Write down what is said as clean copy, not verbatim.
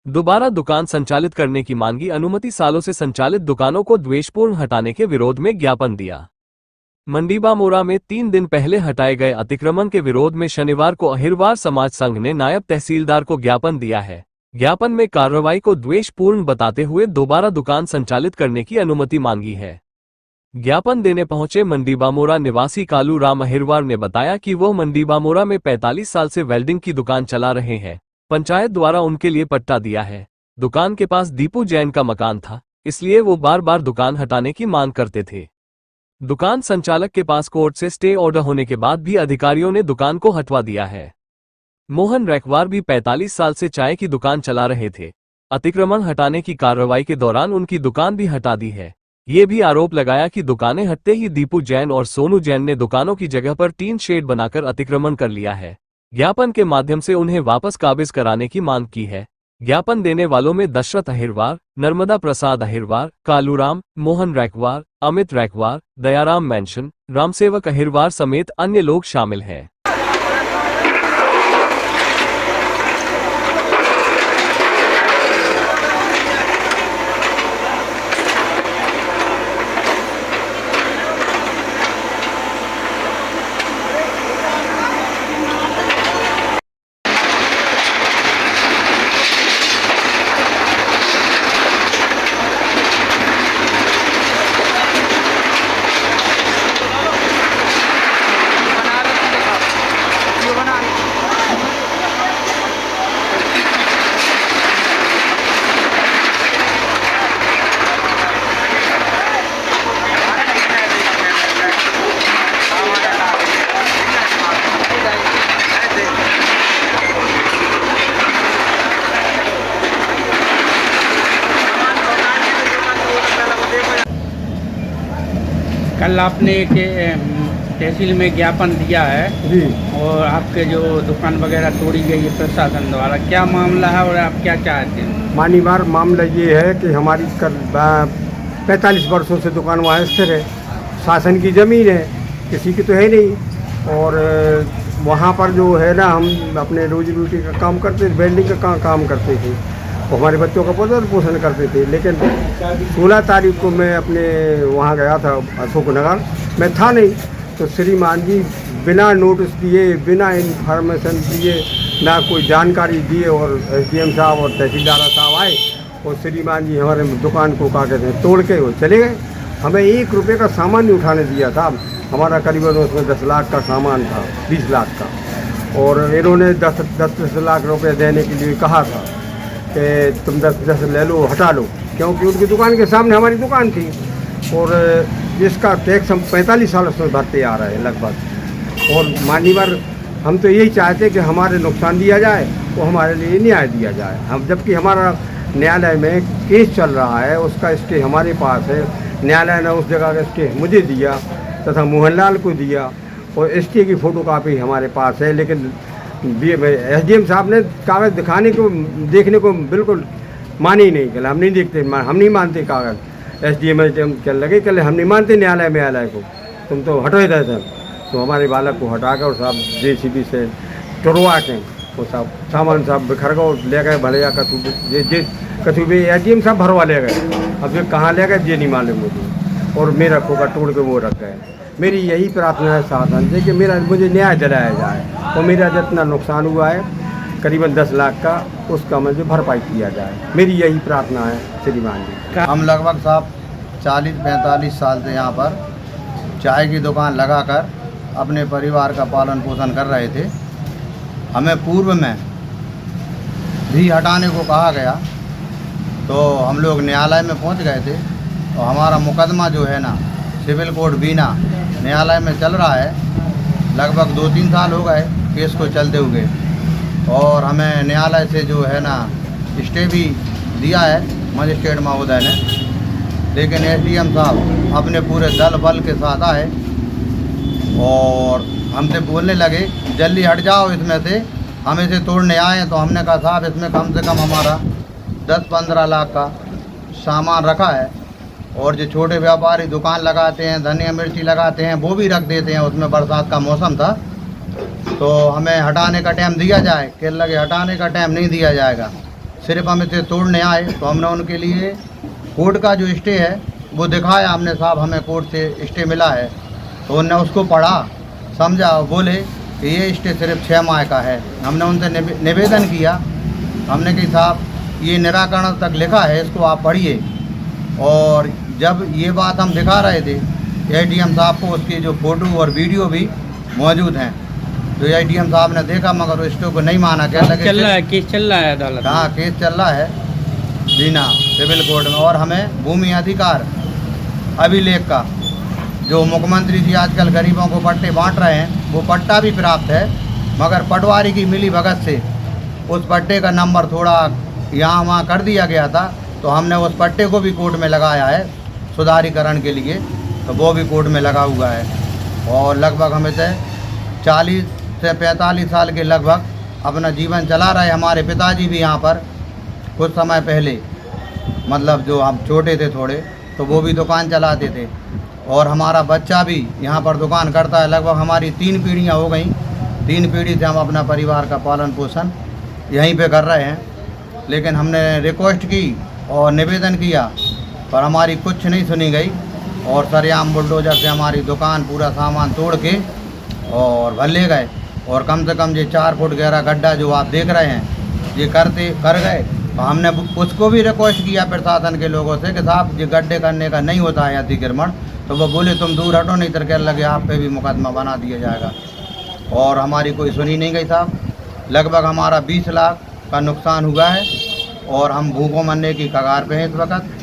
दोबारा दुकान संचालित करने की मांगी अनुमति। सालों से संचालित दुकानों को द्वेषपूर्ण हटाने के विरोध में ज्ञापन दिया। मंडीबामोरा में 3 दिन पहले हटाए गए अतिक्रमण के विरोध में शनिवार को अहिरवार समाज संघ ने नायब तहसीलदार को ज्ञापन दिया है। ज्ञापन में कार्रवाई को द्वेषपूर्ण बताते हुए दोबारा दुकान संचालित करने की अनुमति मांगी है। ज्ञापन देने पहुंचे मंडीबामोरा निवासी कालू राम अहिरवार ने बताया कि वह मंडीबामोरा में 45 साल से वेल्डिंग की दुकान चला रहे हैं। पंचायत द्वारा उनके लिए पट्टा दिया है। दुकान के पास दीपू जैन का मकान था, इसलिए वो बार बार दुकान हटाने की मांग करते थे। दुकान संचालक के पास कोर्ट से स्टे ऑर्डर होने के बाद भी अधिकारियों ने दुकान को हटवा दिया है। मोहन रैकवार भी 45 साल से चाय की दुकान चला रहे थे। अतिक्रमण हटाने की कार्रवाई के दौरान उनकी दुकान भी हटा दी है। ये भी आरोप लगाया कि दुकानें हटते ही दीपू जैन और सोनू जैन ने दुकानों की जगह पर टीन शेड बनाकर अतिक्रमण कर लिया है। ज्ञापन के माध्यम से उन्हें वापस काबिज कराने की मांग की है। ज्ञापन देने वालों में दशरथ अहिरवार, नर्मदा प्रसाद अहिरवार, कालूराम, मोहन रैकवार, अमित रैकवार, दयाराम मेंशन, रामसेवक अहिरवार समेत अन्य लोग शामिल हैं। कल आपने एक तहसील में ज्ञापन दिया है जी। और आपके जो दुकान वगैरह तोड़ी गई है प्रशासन द्वारा, क्या मामला है और आप क्या चाहते हैं? मानीबार मामला ये है कि हमारी 45 वर्षों से दुकान वहाँ स्थिर है। शासन की ज़मीन है, किसी की तो है नहीं। और वहाँ पर जो है ना, हम अपने रोजी रोटी का काम करते थे, वेल्डिंग का काम करते थे, हमारे बच्चों का पालन पोषण करते थे। लेकिन 16 तारीख को मैं अपने वहाँ गया था अशोक नगर, मैं था नहीं, तो श्रीमान जी बिना नोटिस दिए, बिना इन्फॉर्मेशन दिए, ना कोई जानकारी दिए, और SDM साहब और तहसीलदार साहब आए और श्रीमान जी हमारे दुकान को कागज में तोड़ के वो चले गए। हमें 1 रुपये का सामान नहीं उठाने दिया था। हमारा करीबन उसमें 10 लाख का सामान था, 20 लाख का, और इन्होंने 10 लाख रुपये देने के लिए कहा था कि तुम 10 ले लो, हटा लो, क्योंकि उनकी दुकान के सामने हमारी दुकान थी। और इसका टैक्स हम 45 साल से भरते आ रहे हैं लगभग। और मानीबार हम तो यही चाहते कि हमारे नुकसान दिया जाए, वो हमारे लिए न्याय दिया जाए। हम जबकि हमारा न्यायालय में केस चल रहा है, उसका स्टे हमारे पास है। न्यायालय ने उस जगह का स्टे मुझे दिया तथा मोहनलाल को दिया, और स्टे की फ़ोटोकॉपी हमारे पास है। लेकिन SDM साहब ने कागज़ दिखाने को, देखने को बिल्कुल माने ही नहीं। कल हम नहीं देखते, हम नहीं मानते कागज़। SDM चल लगे, कल हम नहीं मानते न्यायालय को, तुम तो हटो इधर से। तो हमारे बालक को हटा कर साहब JCB से टुरवा के वो साहब सामान साहब बिखर गए, ले गए भले कथू भी SDM साहब भरवा ले गए। अब ये कहाँ ले गए ये नहीं मालूम मुझे, और मेरा खोखा तोड़ के वो रख गए। मेरी यही प्रार्थना है शासन से कि मुझे न्याय दिलाया जाए, और मेरा जितना नुकसान हुआ है करीबन 10 लाख का, उसका मुझे भरपाई किया जाए। मेरी यही प्रार्थना है श्रीमान जी। हम लगभग साहब 40-45 साल से यहाँ पर चाय की दुकान लगाकर अपने परिवार का पालन पोषण कर रहे थे। हमें पूर्व में भी हटाने को कहा गया, तो हम लोग न्यायालय में पहुँच गए थे। और हमारा मुकदमा जो है ना, सिविल कोर्ट बीना न्यायालय में चल रहा है। लगभग 2-3 साल हो गए केस को चलते हुए, और हमें न्यायालय से जो है ना स्टे भी दिया है मजिस्ट्रेट महोदय ने। लेकिन SDM साहब अपने पूरे दल बल के साथ आए और हमसे बोलने लगे जल्दी हट जाओ इसमें से, हम इसे तोड़ने आए। तो हमने कहा साहब इसमें कम से कम हमारा 10-15 लाख का सामान रखा है, और जो छोटे व्यापारी दुकान लगाते हैं, धनिया मिर्ची लगाते हैं, वो भी रख देते हैं। उसमें बरसात का मौसम था, तो हमें हटाने का टाइम दिया जाए। कह लगे हटाने का टाइम नहीं दिया जाएगा, सिर्फ हम इसे तोड़ने आए तो हमने उनके लिए कोर्ट का जो स्टे है वो दिखाया हमने, साहब हमें कोर्ट से स्टे मिला है। तो उनने उसको पढ़ा, समझा और बोले कि ये स्टे सिर्फ 6 माह का है। हमने उनसे निवेदन किया, हमने कि साहब ये निराकरण तक लिखा है, इसको आप पढ़िए। और जब ये बात हम दिखा रहे थे एडीएम साहब को, उसकी जो फ़ोटो और वीडियो भी मौजूद हैं, तो एडीएम साहब ने देखा मगर स्टे को नहीं माना। क्या लगे चल रहा है, केस चल रहा है अदालत में। हाँ, केस चल रहा है बीना सिविल कोर्ट में। और हमें भूमि अधिकार अभिलेख का जो मुख्यमंत्री जी आजकल गरीबों को पट्टे बांट रहे हैं, वो पट्टा भी प्राप्त है, मगर पटवारी की मिली भगत से उस पट्टे का नंबर थोड़ा यहाँ वहाँ कर दिया गया था। तो हमने उस पट्टे को भी कोर्ट में लगाया है सुधारीकरण के लिए, तो वो भी कोर्ट में लगा हुआ है। और लगभग हमें से 40 से 45 साल के लगभग अपना जीवन चला रहे। हमारे पिताजी भी यहाँ पर कुछ समय पहले, मतलब जो हम छोटे थे थोड़े, तो वो भी दुकान चलाते थे। और हमारा बच्चा भी यहाँ पर दुकान करता है। लगभग हमारी 3 पीढ़ियाँ हो गई। 3 पीढ़ी से हम अपना परिवार का पालन पोषण यहीं पे कर रहे हैं। लेकिन हमने रिक्वेस्ट की और निवेदन किया, पर हमारी कुछ नहीं सुनी गई। और सरेआम बुलडोजर से हमारी दुकान पूरा सामान तोड़ के और भर ले गए। और कम से कम ये 4 फुट गहरा गड्ढा जो आप देख रहे हैं, ये कर गए। तो हमने उसको भी रिक्वेस्ट किया प्रशासन के लोगों से कि साहब ये गड्ढे करने का नहीं होता है अतिक्रमण। तो वो बोले तुम दूर हटो, नहीं तो क्या लगे आप पे भी मुकदमा बना दिया जाएगा। और हमारी कोई सुनी नहीं गई साहब। लगभग हमारा 20 लाख का नुकसान हुआ है और हम भूखों मरने की कगार पे हैं इस वक्त।